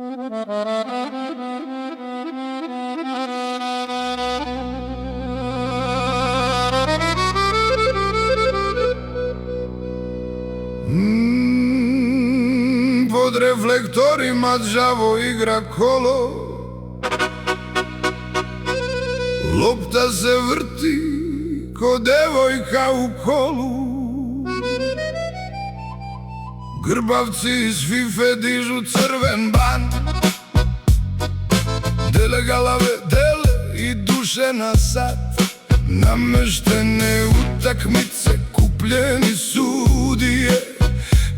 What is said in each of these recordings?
Pod reflektorima đavo igra kolo, lopta se vrti ko devojka u kolu. Grbavci iz Fife dižu crven ban, dele galave, dele i duše na sat. Nameštene utakmice, kupljeni sudije,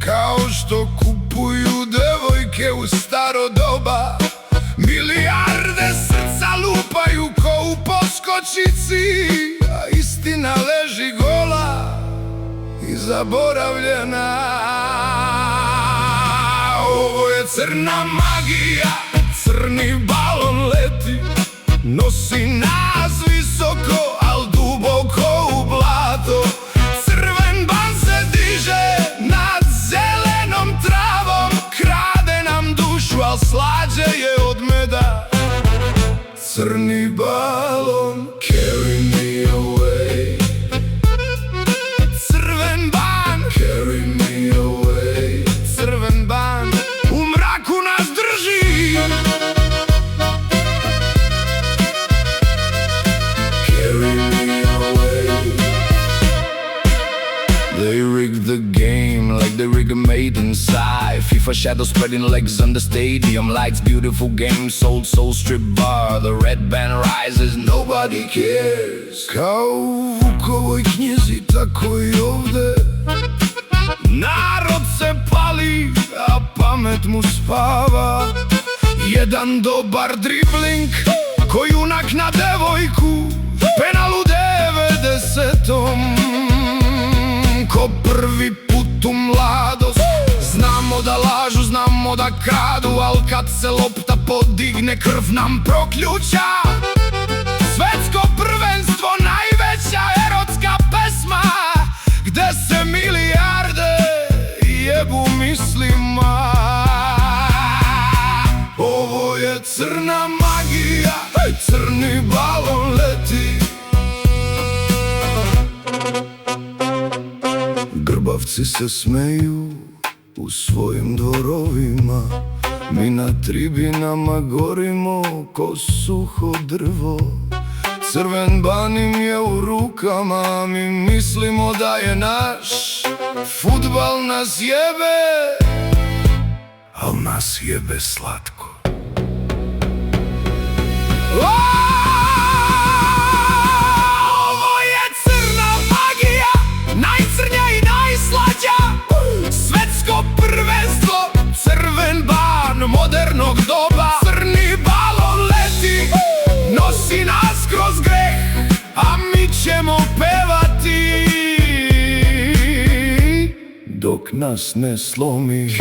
kao što kupuju devojke u staro doba. Milijarde srca lupaju ko u poskočici, a istina leži gola i zaboravljena. Ovo je crna magija, crni balon leti, nosi nas visoko, al duboko u blato. Crven ban se diže nad zelenom travom, krade nam dušu, al slađe je od meda. Crni balon, carry me away. Crven ban, carry me away. Crven ban u mraku nas drži. Carry me away. They rigged the game like they rig a maid inside. FIFA shadows spreading legs on the stadium lights. Beautiful game sold, soul strip bar. The red band rises, nobody cares. Kao u Vukovoj knjizi, tako i ovde. Narod se pali, a pamet mu spava. Jedan dobar dribling, ko junak na devojku. Penal u 90-om, ko prvi put u mladost. Znamo da lažu, znamo da kradu, al kad se lopta podigne, krv nam proključa. Svetsko prvenstvo, najveća erotska pesma, gde se milijarde jebu mislima. Ovo je crna magija, crni balon leti. Grbavci se smeju u svojim dvorovima, mi na tribinama gorimo ko suho drvo. Crven ban im je u rukama, mi mislimo da je naš. Fudbal nas jebe, al nas jebe slatko. Ovo je crna magija, najcrnja i najslađa. Svetsko prvenstvo, crven ban modernog doba. Crni balon leti, nosi nas kroz greh, a mi ćemo pevati dok nas ne slomi.